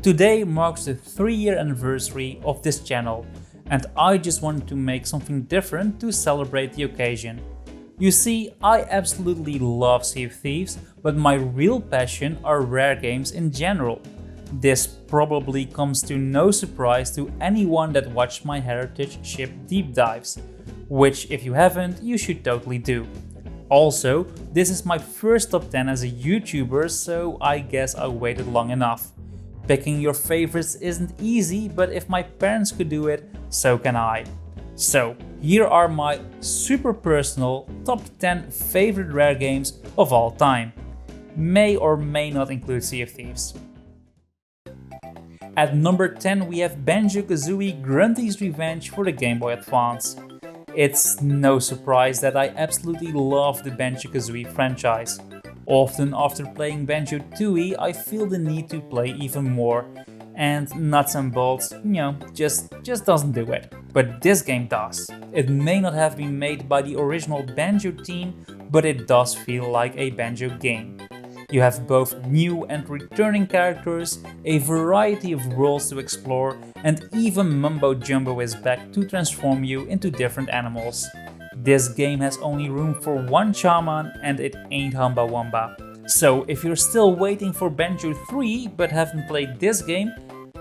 Today marks the 3-year anniversary of this channel, and I just wanted to make something different to celebrate the occasion. You see, I absolutely love Sea of Thieves, but my real passion are rare games in general. This probably comes to no surprise to anyone that watched my Heritage ship deep dives, which if you haven't, you should totally do. Also, this is my first top 10 as a YouTuber, so I guess I waited long enough. Picking your favorites isn't easy, but if my parents could do it, so can I. So, here are my super personal top 10 favorite rare games of all time. May or may not include Sea of Thieves. At number 10 we have Banjo-Kazooie Grunty's Revenge for the Game Boy Advance. It's no surprise that I absolutely love the Banjo-Kazooie franchise. Often after playing Banjo-Tooie I feel the need to play even more, and nuts and bolts, just doesn't do it. But this game does. It may not have been made by the original Banjo team, but it does feel like a Banjo game. You have both new and returning characters, a variety of worlds to explore, and even Mumbo Jumbo is back to transform you into different animals. This game has only room for one shaman and it ain't Humba Wumba. So if you're still waiting for Banjo 3 but haven't played this game,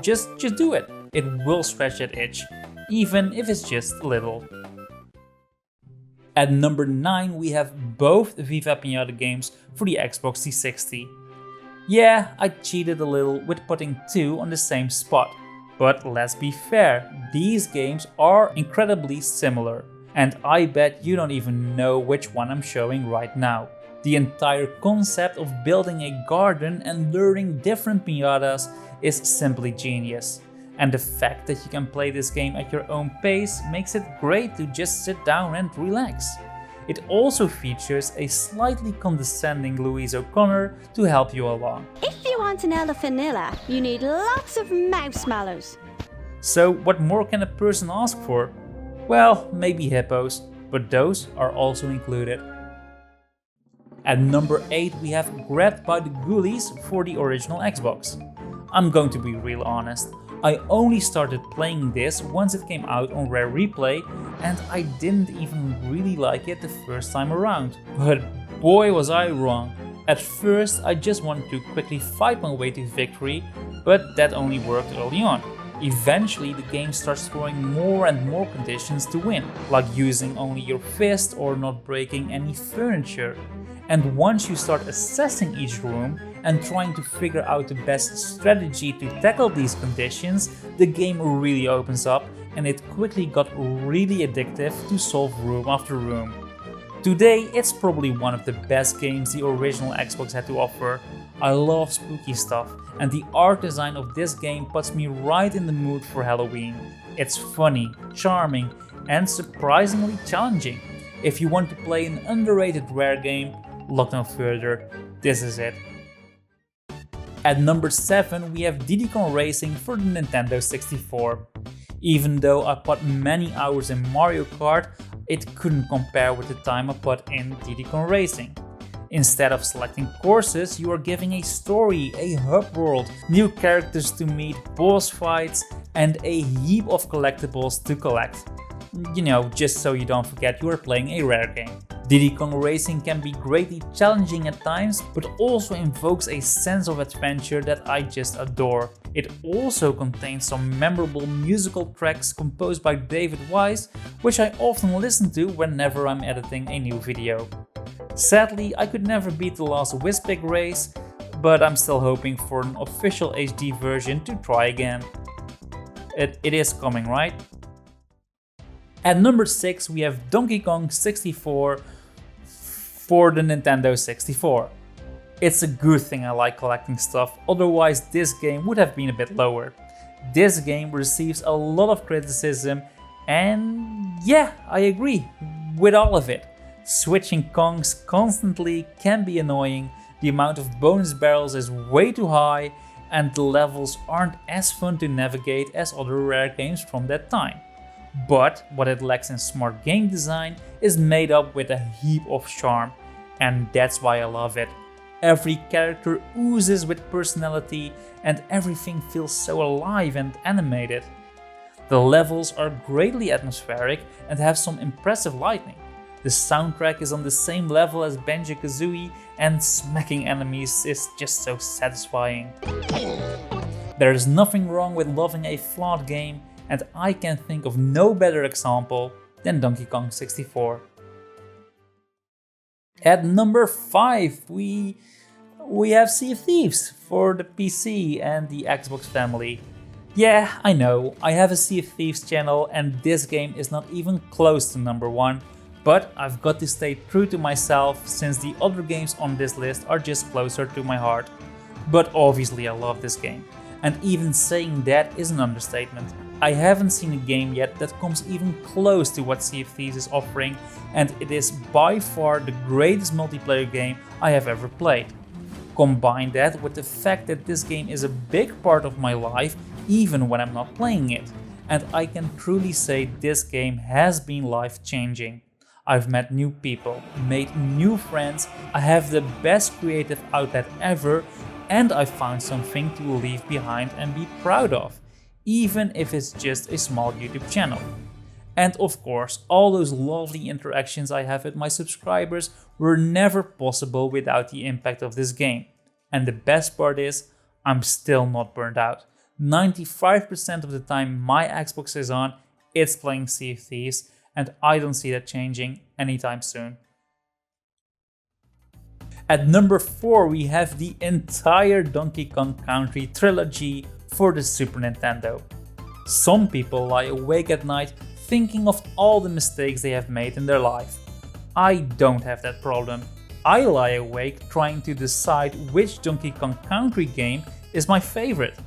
just do it. It will scratch that itch, even if it's just a little. At number 9 we have both Viva Pinata games for the Xbox 360. Yeah, I cheated a little with putting 2 on the same spot, but let's be fair, these games are incredibly similar, and I bet you don't even know which one I'm showing right now. The entire concept of building a garden and luring different piñatas is simply genius. And the fact that you can play this game at your own pace makes it great to just sit down and relax. It also features a slightly condescending Louise O'Connor to help you along. If you want an elephantilla, you need lots of marshmallows. So what more can a person ask for? Well, maybe hippos, but those are also included. At number 8 we have Grabbed by the Ghoulies for the original Xbox. I'm going to be real honest. I only started playing this once it came out on Rare Replay, and I didn't even really like it the first time around. But boy was I wrong. At first I just wanted to quickly fight my way to victory, but that only worked early on. Eventually the game starts throwing more and more conditions to win, like using only your fist or not breaking any furniture. And once you start assessing each room and trying to figure out the best strategy to tackle these conditions, the game really opens up, and it quickly got really addictive to solve room after room. Today it's probably one of the best games the original Xbox had to offer. I love spooky stuff, and the art design of this game puts me right in the mood for Halloween. It's funny, charming, and surprisingly challenging. If you want to play an underrated Rare game, look no further, this is it. At number 7 we have Diddy Kong Racing for the Nintendo 64. Even though I put many hours in Mario Kart, it couldn't compare with the time I put in Diddy Kong Racing. Instead of selecting courses, you are given a story, a hub world, new characters to meet, boss fights, and a heap of collectibles to collect. Just so you don't forget you are playing a Rare game. Diddy Kong Racing can be greatly challenging at times, but also invokes a sense of adventure that I just adore. It also contains some memorable musical tracks composed by David Wise, which I often listen to whenever I'm editing a new video. Sadly, I could never beat the last Whizbig race, but I'm still hoping for an official HD version to try again. It is coming, right? At number 6 we have Donkey Kong 64 for the Nintendo 64. It's a good thing I like collecting stuff, otherwise this game would have been a bit lower. This game receives a lot of criticism, and yeah, I agree with all of it. Switching Kongs constantly can be annoying, the amount of bonus barrels is way too high, and the levels aren't as fun to navigate as other Rare games from that time. But what it lacks in smart game design is made up with a heap of charm, and that's why I love it. Every character oozes with personality and everything feels so alive and animated. The levels are greatly atmospheric and have some impressive lighting. The soundtrack is on the same level as Banjo-Kazooie, and smacking enemies is just so satisfying. There is nothing wrong with loving a flawed game, and I can think of no better example than Donkey Kong 64. At number 5 we have Sea of Thieves for the PC and the Xbox family. Yeah, I know, I have a Sea of Thieves channel and this game is not even close to number 1, but I've got to stay true to myself since the other games on this list are just closer to my heart. But obviously I love this game, and even saying that is an understatement. I haven't seen a game yet that comes even close to what Sea of Thieves is offering, and it is by far the greatest multiplayer game I have ever played. Combine that with the fact that this game is a big part of my life even when I'm not playing it, and I can truly say this game has been life-changing. I've met new people, made new friends, I have the best creative outlet ever, and I found something to leave behind and be proud of, even if it's just a small YouTube channel. And of course, all those lovely interactions I have with my subscribers were never possible without the impact of this game. And the best part is, I'm still not burned out. 95% of the time my Xbox is on, it's playing Sea of Thieves, and I don't see that changing anytime soon. At number 4 we have the entire Donkey Kong Country trilogy for the Super Nintendo. Some people lie awake at night thinking of all the mistakes they have made in their life. I don't have that problem. I lie awake trying to decide which Donkey Kong Country game is my favorite.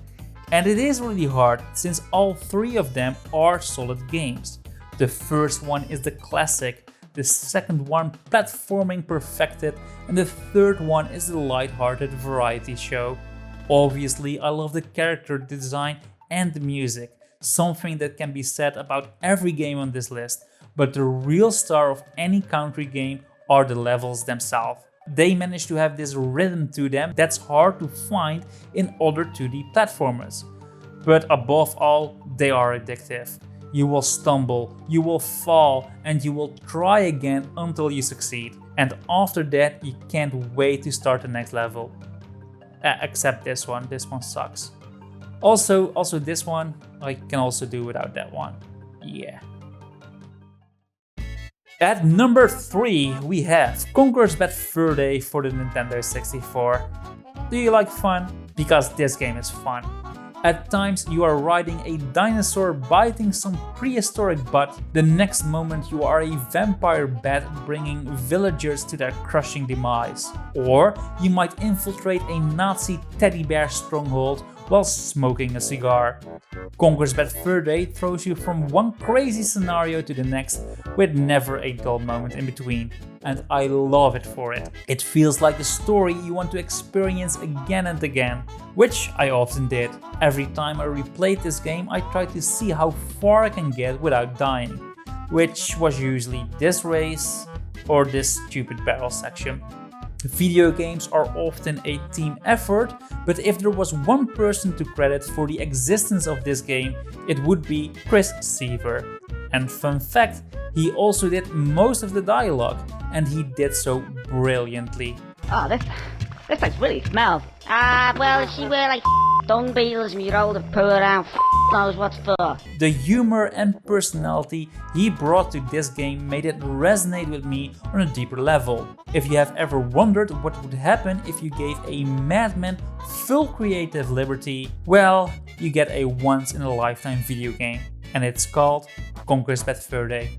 And it is really hard since all 3 of them are solid games. The first one is the classic, the second one platforming perfected, and the third one is the light-hearted variety show. Obviously, I love the character design and the music, something that can be said about every game on this list, but the real star of any country game are the levels themselves. They manage to have this rhythm to them that's hard to find in other 2D platformers. But above all, they are addictive. You will stumble, you will fall, and you will try again until you succeed. And after that, you can't wait to start the next level. Except this one sucks. Also this one, I can also do without that one. Yeah. At number 3 we have Conker's Bad Fur Day for the Nintendo 64. Do you like fun? Because this game is fun. At times you are riding a dinosaur biting some prehistoric butt, the next moment you are a vampire bat bringing villagers to their crushing demise. Or you might infiltrate a Nazi teddy bear stronghold while smoking a cigar. Conker's Bad Fur Day throws you from one crazy scenario to the next with never a dull moment in between, and I love it for it. It feels like a story you want to experience again and again, which I often did. Every time I replayed this game I tried to see how far I can get without dying, which was usually this race or this stupid barrel section. Video games are often a team effort, but if there was one person to credit for the existence of this game, it would be Chris Seaver. And fun fact, he also did most of the dialogue, and he did so brilliantly. Oh, this place really smells. Well, if she wear like dung beetles and you roll the poo around, knows what's for. The humor and personality he brought to this game made it resonate with me on a deeper level. If you have ever wondered what would happen if you gave a madman full creative liberty, well, you get a once-in-a-lifetime video game, and it's called Conker's Bad Fur Day.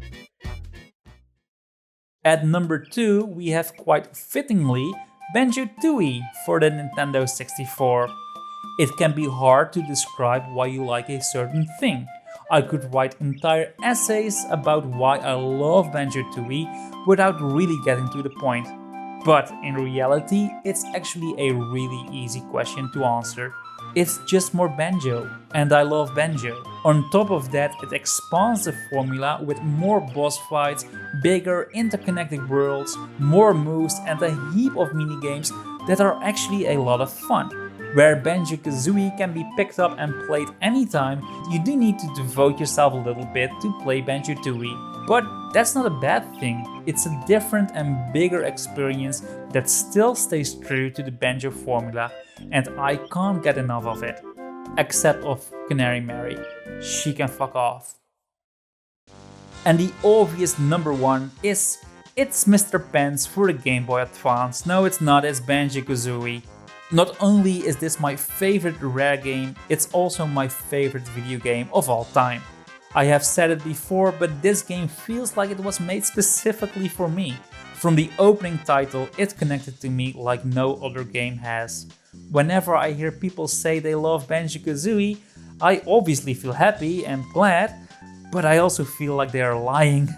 At number 2 we have, quite fittingly, Banjo-Tooie for the Nintendo 64. It can be hard to describe why you like a certain thing. I could write entire essays about why I love Banjo-Tooie without really getting to the point. But in reality, it's actually a really easy question to answer. It's just more banjo, and I love banjo. On top of that, it expands the formula with more boss fights, bigger interconnected worlds, more moves and a heap of minigames that are actually a lot of fun. Where Banjo-Kazooie can be picked up and played anytime, you do need to devote yourself a little bit to play Banjo-Tooie. But that's not a bad thing, it's a different and bigger experience that still stays true to the Banjo formula, and I can't get enough of it. Except of Canary Mary. She can fuck off. And the obvious number one is it's Mr. Pence for the Game Boy Advance. No, it's not, it's Banjo-Kazooie. Not only is this my favorite Rare game, it's also my favorite video game of all time. I have said it before, but this game feels like it was made specifically for me. From the opening title, it connected to me like no other game has. Whenever I hear people say they love Banjo-Kazooie, I obviously feel happy and glad, but I also feel like they are lying.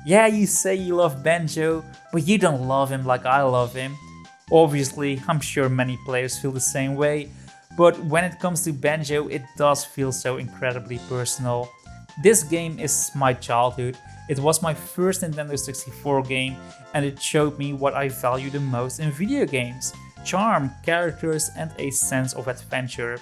Yeah, you say you love Banjo, but you don't love him like I love him. Obviously, I'm sure many players feel the same way, but when it comes to Banjo, it does feel so incredibly personal. This game is my childhood. It was my first Nintendo 64 game, and it showed me what I value the most in video games: charm, characters, and a sense of adventure.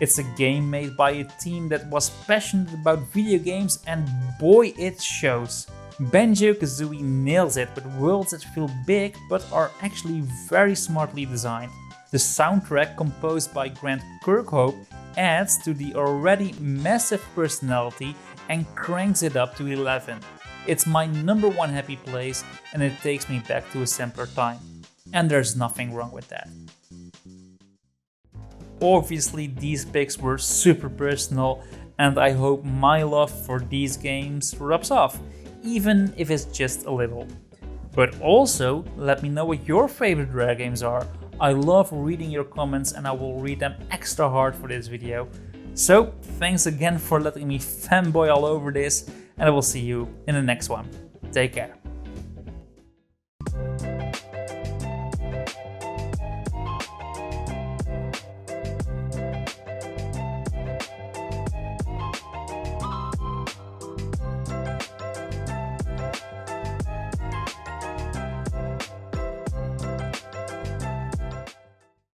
It's a game made by a team that was passionate about video games, and boy, it shows. Banjo-Kazooie nails it with worlds that feel big but are actually very smartly designed. The soundtrack, composed by Grant Kirkhope, adds to the already massive personality and cranks it up to 11. It's my number one happy place, and it takes me back to a simpler time. And there's nothing wrong with that. Obviously, these picks were super personal, and I hope my love for these games rubs off, even if it's just a little. But also, let me know what your favorite Rare games are. I love reading your comments, and I will read them extra hard for this video. So, thanks again for letting me fanboy all over this, and I will see you in the next one. Take care.